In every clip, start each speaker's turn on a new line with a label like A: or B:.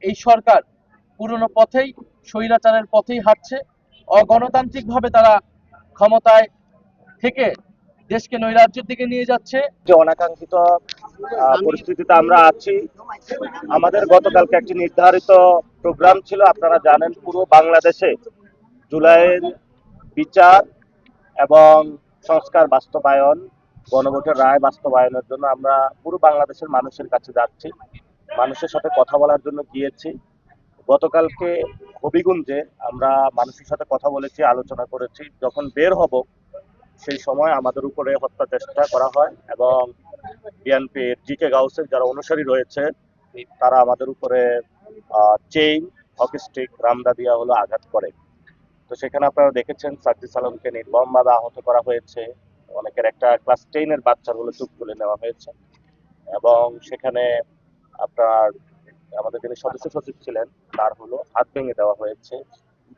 A: এই সরকার পুরনো পথেই, স্বৈরাচারের পথেই হাঁটছে। অগণতান্ত্রিকভাবে তারা ক্ষমতায় থেকে দেশকে নৈরাজ্যের দিকে নিয়ে যাচ্ছে।
B: যে অনাকাঙ্ক্ষিত পরিস্থিতিতে আমরা আছি। আমাদের গতকালকে একটি নির্ধারিত প্রোগ্রাম ছিল, আপনারা জানেন, পুরো বাংলাদেশে জুলাইয়ের বিচার এবং সংস্কার বাস্তবায়ন, গণভোটের রায় বাস্তবায়নের জন্য আমরা পুরো বাংলাদেশের মানুষের কাছে যাচ্ছি, মানুষের সাথে কথা বলার জন্য গিয়েছি। গতকালকে হবিগঞ্জে আমরা মানুষের সাথে কথা বলেছি, আলোচনা করেছি। যখন বের হব সেই সময় আমাদের উপরে হত্যা চেষ্টা করা হয় এবং বিএনপির জিকে গাউসের যারা অনুসারী রয়েছে তারা আমাদের উপরে চেইন, হকি স্টিক, রামদা দিয়া হলো আঘাত করে। তো সেখানে আপনারা দেখেছেন সার্জিস আলমকে নির্মমভাবে আহত করা হয়েছে। অনেকের একটা ক্লাস 10-এর বাচ্চার হলো চুপ তুলে নেওয়া হয়েছে এবং সেখানে আপনার আমাদের যিনি সদস্য সচিব ছিলেন তার হলো হাত ভেঙে দেওয়া হয়েছে।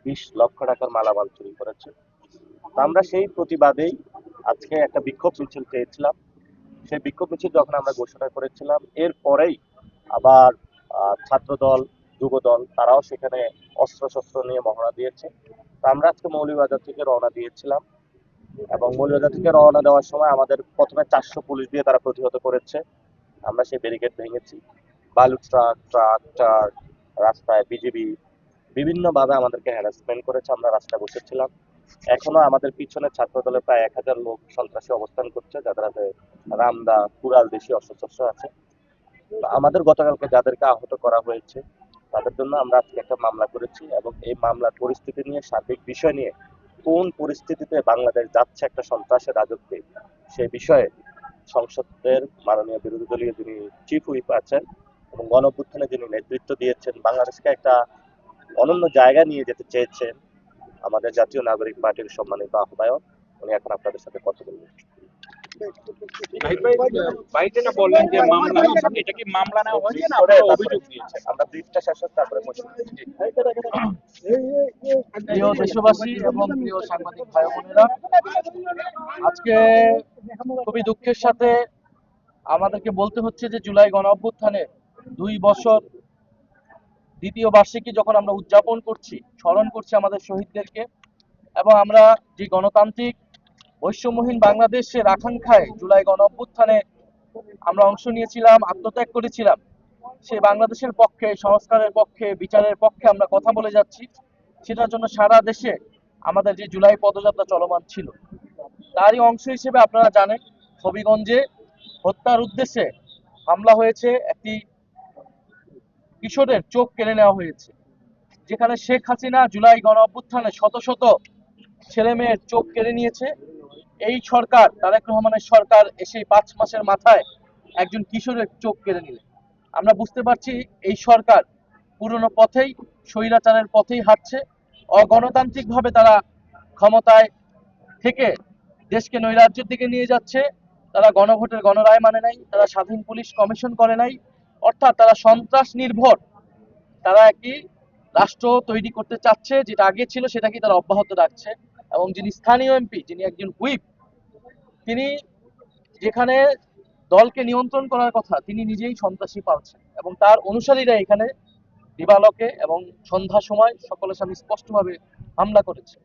B: 20 লক্ষ টাকার মালামাল চুরি করেছে। তো আমরা সেই প্রতিবাদেই আজকে একটা বিক্ষোভ মিছিল চেয়েছিলাম। সেই বিক্ষোভ মিছিল যখন আমরা ঘোষণা করেছিলাম, এরপরেই আবার ছাত্রদল, যুবদল তারাও সেখানে অস্ত্রশস্ত্র নিয়ে মহড়া দিয়েছে। তো আমরা আজকে মৌলভীবাজার থেকে রওনা দিয়েছিলাম এবং মৌলভীবাজার থেকে রওনা দেওয়ার সময় আমাদের প্রথমে 400 পুলিশ দিয়ে তারা প্রতিহত করেছে। আমরা সেই ব্যারিকেড ভেঙেছি। বালু ট্রাক, ট্রাক্টর, রাস্তায় বিজিবি বিভিন্নভাবে আমাদেরকে হ্যারাসমেন্ট করেছে। আমরা রাস্তায় বসেছিলাম। এখনো আমাদের পিছনে ছাত্রদলের প্রায় 1000 লোক সন্ত্রাসী অবস্থান করছে, যাদের হাতে রামদা, কুড়াল, দেশি অস্ত্রশস্ত্র আছে। আমাদের গতকালকে যাদেরকে আহত করা হয়েছে তাদের জন্য আমরা আজকে একটা মামলা করেছি এবং এই মামলার পরিস্থিতি নিয়ে, সার্বিক বিষয় নিয়ে, কোন পরিস্থিতিতে বাংলাদেশ যাচ্ছে একটা সন্ত্রাসের রাজত্বে, সেই বিষয়ে সংসদের মাননীয় বিরোধী দলীয় যিনি চিফ হুইপ আছেন এবং গণঅভ্যুত্থানে যিনি নেতৃত্ব দিয়েছেন, বাংলাদেশকে একটা অনন্য জায়গা নিয়ে যেতে চেয়েছেন আমাদের জাতীয় নাগরিক পার্টির সম্মানিত আহ্বায়ক, উনি এখন আপনাদের সাথে কথা বলবেন।
A: বললেন যে মামলা, এটা কি মামলা নেওয়া হয়েছে না অভিযোগ দিয়েছেন?
B: আমরা ব্রিফটা শেষ হোক তারপরে
A: প্রিয় দেশবাসী এবং প্রিয় সাংবাদিক ভাই বোনেরা, আজকে খুবই দুঃখের সাথে আমাদেরকে বলতে হচ্ছে যে জুলাই গণ অভ্যুত্থানে 2 বছর দ্বিতীয় বার্ষিকী যখন আমরা উদযাপন করছি, স্মরণ করছি আমাদের শহীদদেরকে, এবং আমরা যে গণতান্ত্রিক বৈষম্যহীন বাংলাদেশের আকাঙ্ক্ষায় জুলাই গণ অভ্যুত্থানে আমরা অংশ নিয়েছিলাম, আত্মত্যাগ করেছিলাম, সেই বাংলাদেশের পক্ষে, সংস্কারের পক্ষে, বিচারের পক্ষে আমরা কথা বলে যাচ্ছি। সেটার জন্য সারা দেশে আমাদের যে জুলাই পদযাত্রা চলমান ছিল, তারই অংশ হিসেবে আপনারা জানেন হবিগঞ্জে হত্যার উদ্দেশ্যে হামলা হয়েছে। একটি কিশোরের চোখ কেড়ে নেওয়া হয়েছে, যেখানে শেখ হাসিনা জুলাই গণ অভ্যুত্থানে শত শত ছেলে মেয়ের চোখ কেড়ে নিয়েছে। এই সরকার, তারেক রহমানের সরকার, এসে 5 মাসের মাথায় একজন কিশোরের চোখ কেড়ে নিলেন। আমরা বুঝতে পারছি এই সরকার পুরনো পথেই, স্বৈরাচারের পথেই হাঁটছে। অগণতান্ত্রিকভাবে তারা ক্ষমতায় থেকে দেশকে নৈরাজ্যের দিকে নিয়ে যাচ্ছে। তারা গণভোটের গণরায় মানে নাই, তারা স্বাধীন পুলিশ কমিশন করে নাই, অর্থাৎ তারা সন্ত্রাস নির্ভর তারা একটি রাষ্ট্র তৈরি করতে চাচ্ছে। যেটা আগে ছিল সেটাকে তারা অব্যাহত রাখছে। এবং যিনি স্থানীয় এমপি, যিনি একজন হুইপ, তিনি যেখানে দলকে নিয়ন্ত্রণ করার কথা, তিনি নিজেই সন্ত্রাসী পালছেন এবং তার অনুসারীরা এখানে দিবালোকে এবং সন্ধ্যা সময় সকলের সামনে স্পষ্টভাবে হামলা করেছে।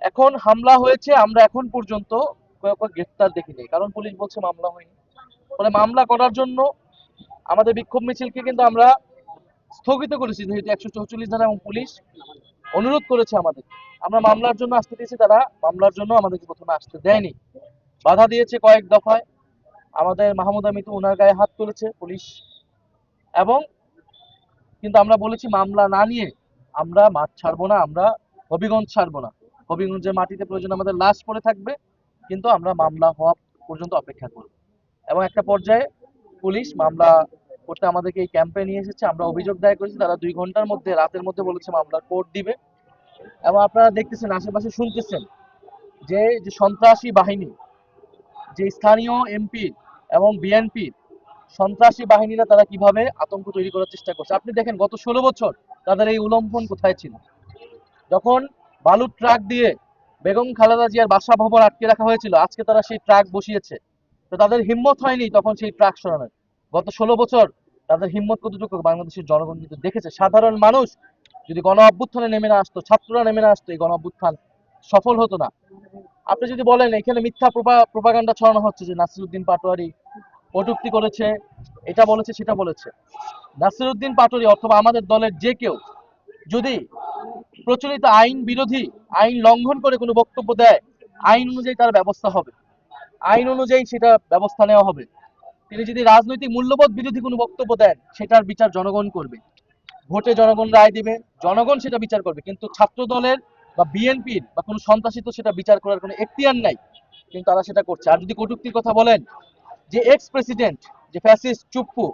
A: এখন হামলা হয়েছে, আমরা এখন পর্যন্ত গ্রেফতার দেখিনি, কারণ পুলিশ বলছে মামলা হয়নি। ফলে মামলা করার জন্য আমাদের বিক্ষোভ মিছিলকে কিন্তু আমরা স্থগিত করেছি, যেহেতু 144 ধারা এবং পুলিশ অনুরোধ করেছে আমাদের। আমরা মামলার জন্য আসতে দিয়েছি, তারা মামলার জন্য আমাদেরকে প্রথমে আসতে দেয়নি, বাধা দিয়েছে কয়েক দফায়। আমাদের মাহমুদা মিতু, ওনার গায়ে হাত তুলেছে পুলিশ, এবং কিন্তু আমরা বলেছি মামলা না নিয়ে আমরা মাঠ ছাড়বো না, আমরা হবিগঞ্জ ছাড়বো না। হবিগঞ্জের মাটিতে প্রয়োজন আমাদের লাশ পড়ে থাকবে, কিন্তু আমরা মামলা হওয়া পর্যন্ত অপেক্ষা করব। এবং একটা পর্যায়ে পুলিশ মামলা করতে আমাদেরকে এই ক্যাম্পে নিয়ে এসেছে। আমরা অভিযোগ দায়ের করেছি, তারা 2 ঘন্টার মধ্যে, রাতের মধ্যে বলেছে মামলার কোর্ট দিবে। এবং আপনারা দেখতেছেন, আশেপাশে শুনতেছেন যে যে সন্ত্রাসী বাহিনী, যে স্থানীয় এমপি এবং বিএনপি সন্ত্রাসী বাহিনীরা তারা কিভাবে আতঙ্ক তৈরি করার চেষ্টা করছে। আপনি দেখেন গত 16 বছর তাদের এই উলম্ফন কোথায় ছিল। যখন বালুর ট্রাক দিয়ে বেগম খালেদা জিয়ার বাসা ভবন আটকে রাখা হয়েছিল, আজকে তারা সেই ট্রাক বসিয়েছে। তো তাদের হিম্মত হয়নি তখন সেই ট্রাক সরানোর। গত 16 বছর তাদের হিম্মত কতটুকু বাংলাদেশের জনগণ কিন্তু দেখেছে। সাধারণ মানুষ যদি গণ অভ্যুত্থানে নেমে না আসতো, ছাত্ররা নেমে না আসতো, এই গণ অভ্যুত্থান সফল হতো না। আপনি যদি বলেন এখানে মিথ্যা প্রোপাগান্ডা ছড়ানো হচ্ছে যে নাসিরউদ্দিন পাটোয়ারি কটূক্তি করেছে, এটা বলেছে সেটা বলেছে, নাসিরউদ্দিন পাটোয়ারি অথবা আমাদের দলের যে কেউ যদি প্রচলিত আইন বিরোধী, আইন লঙ্ঘন করে কোনো বক্তব্য দেয়, আইন অনুযায়ী তার ব্যবস্থা হবে, আইন অনুযায়ী সেটা ব্যবস্থা নেওয়া হবে। তিনি যদি রাজনৈতিক মূল্যবোধ বিরোধী কোনো বক্তব্য দেন, সেটার বিচার জনগণ করবে, ভোটে জনগণ রায় দিবে, জনগণ সেটা বিচার করবে। কিন্তু ছাত্র দলের বা বিএনপির বা কোনো সন্ত্রাসী তো সেটা বিচার করার কোনো এখতিয়ার নাই, কিন্তু তারা সেটা করছে। আর যদি কটূক্তির কথা বলেন, যে এক্স প্রেসিডেন্ট, যে ফ্যাসিস্ট চুপ্পু,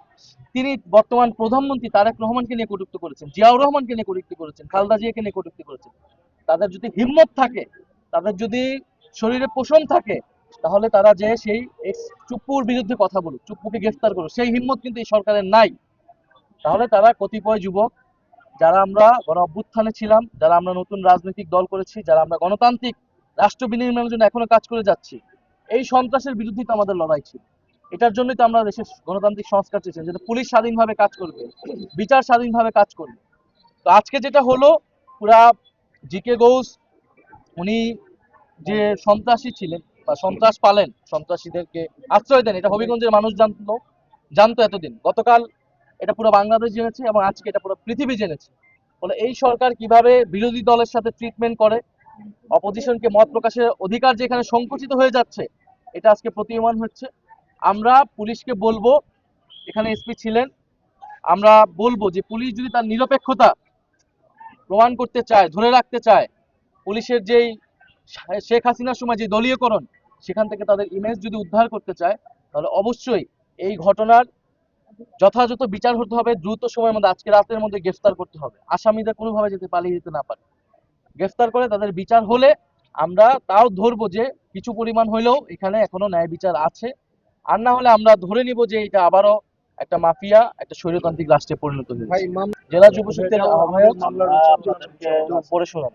A: তিনি বর্তমান প্রধানমন্ত্রী তারেক রহমানকে নিয়ে কটূক্তি করেছেন, জিয়াউর রহমানকে নিয়ে কটূক্তি করেছেন, খালেদা জিয়াকে নিয়ে কটূক্তি করেছেন। তাদের যদি হিম্মত থাকে, তাদের যদি শরীরে পোষণ থাকে, তাহলে তারা যে সেই এক্স চুপ্পুর বিরুদ্ধে কথা বলুক, চুপ্পুকে গ্রেফতার করুক, সেই হিম্মত কিন্তু এই সরকারের নাই। তাহলে তারা কতিপয় যুবক, যারা আমরা গণ অভ্যুত্থানে ছিলাম, যারা আমরা নতুন রাজনৈতিক দল করেছি, যারা আমরা গণতান্ত্রিক রাষ্ট্র বিনির্মাণের জন্য এখনো কাজ করে যাচ্ছি, এই সন্ত্রাসের বিরুদ্ধে তো আমাদের লড়াই ছিল। এটার জন্যই তো আমরা দেশের গণতান্ত্রিক সংস্কার চেয়েছিলাম, যাতে পুলিশ স্বাধীনভাবে কাজ করবে, বিচার স্বাধীনভাবে কাজ করবে। তো আজকে যেটা হলো, পুরা জিকে ঘোষ উনি যে সন্ত্রাসী ছিলেন বা সন্ত্রাস পালেন, সন্ত্রাসীদেরকে আশ্রয় দেন, এটা হবিগঞ্জের মানুষ জানতো এতদিন। গতকাল এটা পুরো বাংলাদেশ জেনেছে এবং আজকে এটা পুরো পৃথিবী জেনেছে। ফলে এই সরকার কিভাবে বিরোধী দলের সাথে ট্রিটমেন্ট করে, অপোজিশনকে মত প্রকাশের অধিকার যেখানে সংকুচিত হয়ে যাচ্ছে, এটা আজকে প্রতীয়মান হচ্ছে। আমরা পুলিশকে বলবো, এখানে এসপি ছিলেন, আমরা বলবো যে পুলিশ যদি তার নিরপেক্ষতা প্রমাণ করতে চায়, ধরে রাখতে চায়, পুলিশের যেই শেখ হাসিনার সময় যে দলীয়করণ, সেখান থেকে তাদের ইমেজ যদি উদ্ধার করতে চায়, তাহলে অবশ্যই এই ঘটনার যথাযথ বিচার হতে হবে, দ্রুত সময়ের মধ্যে, আজকে রাতের মধ্যে গ্রেফতার করতে হবে। আসামিদের কোনোভাবে যাতে পালিয়ে যেতে না পারে, গ্রেফতার করে তাদের বিচার হলে আমরা তাও ধরবো যে কিছু পরিমাণ হইলেও এখানে এখনো ন্যায় বিচার আছে। আর না হলে আমরা ধরে নিব যে এটা আবারও একটা মাফিয়া, একটা স্বৈরতান্ত্রিক রাষ্ট্রে পরিণত হয়েছে। জেলা যুব শক্তির আহ্বায়ক, একটু পড়ে শোনান,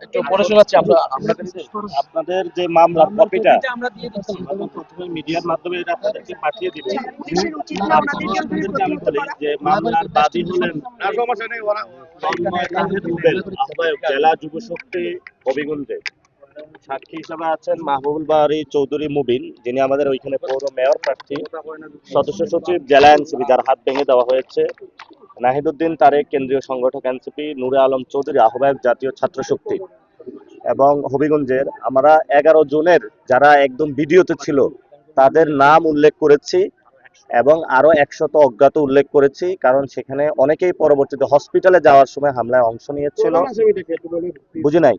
A: একটু পড়ে শোনাচ্ছি আমরা
B: আপনাদের যে মামলার কপিটা আমরা প্রথমে মিডিয়ার মাধ্যমে এটা আপনাদেরকে পাঠিয়ে দিব। আপনাদেরকে আমি বলি যে মামলার বাদী হলেন তন্ময় তাহের রুবেল, আহ্বায়ক জেলা যুব শক্তি হবিগঞ্জে। সাক্ষী হিসাবে আছেন মাহবুবুল বাড়ি চৌধুরী মুবিন, যিনি আমাদের ওইখানে পৌর মেয়র প্রার্থী, সদস্য সচিব জেলা এনসিপি যার হাত ভেঙে দেওয়া হয়েছে, নাহিদউদ্দিন তারেক কেন্দ্রীয় সংগঠক এনসিপি, নূরে আলম চৌধুরী আহ্বায়ক জাতীয় ছাত্র শক্তি। এবং হবিগঞ্জের আমরা 11 জনের যারা একদম ভিডিওতে ছিল তাদের নাম উল্লেখ করেছি এবং আরো 100 অজ্ঞাত উল্লেখ করেছি, কারণ সেখানে অনেকেই পরবর্তীতে হসপিটালে যাওয়ার সময় হামলায় অংশ নিয়েছিল। বুঝি নাই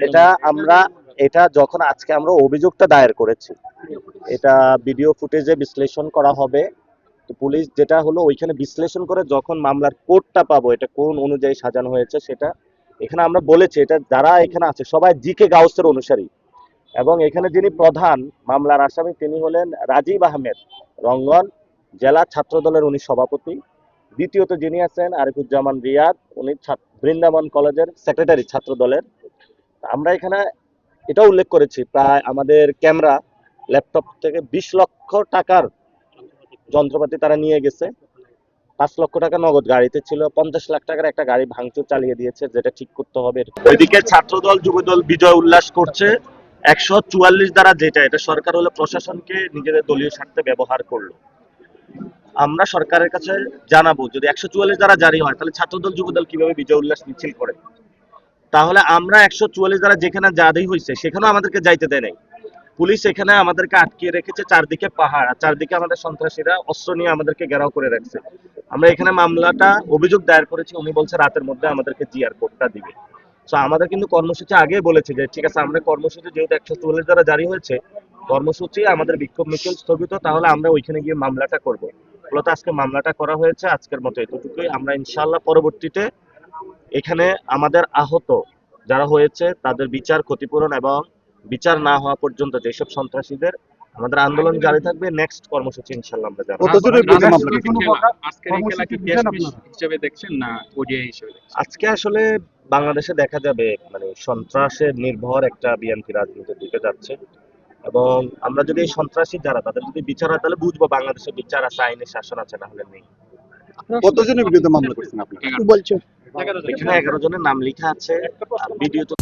B: এটা আমরা, এটা যখন আজকে আমরা অভিযোগটা দায়ের করেছি, এটা ভিডিও ফুটেজে বিশ্লেষণ করা হবে। তো পুলিশ যেটা হলো ওইখানে বিশ্লেষণ করে যখন মামলার কোডটা পাবো, এটা কোন অনুযায়ী সাজানো হয়েছে সেটা এখানে আমরা বলেছি। এটা যারা এখানে আছে সবাই জিকে গাউসের অনুসারী এবং এখানে যিনি প্রধান মামলার আসামি তিনি হলেন রাজীব আহমেদ, রঙ্গন জেলা ছাত্র দলের উনি সভাপতি। দ্বিতীয়ত যিনি আছেন আরিফুজ্জামান রিয়াদ, উনি বৃন্দাবন কলেজের সেক্রেটারি ছাত্র দলের। আমরা এখানে এটা উল্লেখ করেছি প্রায় আমাদের ক্যামেরা ল্যাপটপ থেকে 20 লক্ষ টাকার যন্ত্রপাতি তারা নিয়ে গেছে, 5 লক্ষ টাকা নগদ গাড়িতে ছিল, 50 লাখ টাকার একটা গাড়ি ভাঙচুর চালিয়ে দিয়েছে, যেটা ঠিক করতে হবে। ওইদিকে ছাত্রদল যুবদল বিজয় উল্লাস করছে 144 দ্বারা, যেটা এটা সরকার হলো প্রশাসনকে নিজেদের দলীয় স্বার্থে ব্যবহার করলো। আমরা সরকারের কাছে জানাবো যদি 144 দ্বারা জারি হয় তাহলে ছাত্রদল যুবদল কিভাবে বিজয় উল্লাস মিছিল করে। তাহলে আমরা 144 দ্বারা যেখানে জারি হয়েছে সেখানেও আমাদেরকে যাইতে দেয় নাই। পুলিশ এখানে আমাদেরকে আটকিয়ে রেখেছে, চারদিকে পাহাড়, আর চারদিকে আমাদের সন্ত্রাসীরা অস্ত্র নিয়ে আমাদেরকে ঘেরাও করে রাখছে। আমরা এখানে মামলাটা অভিযোগ দায়ের করেছি, উনি বলছে রাতের মধ্যে আমাদেরকে জিআর কোডটা দিবে। তো আমাদের কিন্তু কর্মসূচি আগে বলেছে যে ঠিক আছে, আমরা কর্মসূচি যেহেতু 144 দ্বারা জারি হয়েছে, কর্মসূচি আমাদের বিক্ষোভ মিছিল স্থগিত, তাহলে আমরা ওইখানে গিয়ে মামলাটা করব। মূলত আজকে মামলাটা করা হয়েছে, আজকের মতো এতটুকুই। আমরা ইনশাআল্লাহ পরবর্তীতে এখানে আমাদের আহত যারা হয়েছে তাদের বিচার, ক্ষতিপূরণ এবং বিচার না হওয়া পর্যন্ত যেসব সন্ত্রাসীদের, আমাদের আন্দোলন জারি থাকবে। নেক্সট কর্মসূচি ইনশাআল্লাহ আমরা জানাবো। আজকে আসলে বাংলাদেশে দেখা যাবে মানে সন্ত্রাসের নির্ভর একটা বিএনপি রাজনীতির দিকে যাচ্ছে। এবং আমরা যদি এই সন্ত্রাসী যারা তাদের যদি বিচার হয় তাহলে বুঝবো বাংলাদেশে বিচার আছে, আইনের শাসন আছে, না হলে নেই।
C: কতজনের বিরুদ্ধে মামলা করছেন আপনি?
D: বলছো
B: এখানে 11 জনের নাম লেখা আছে, ভিডিও তো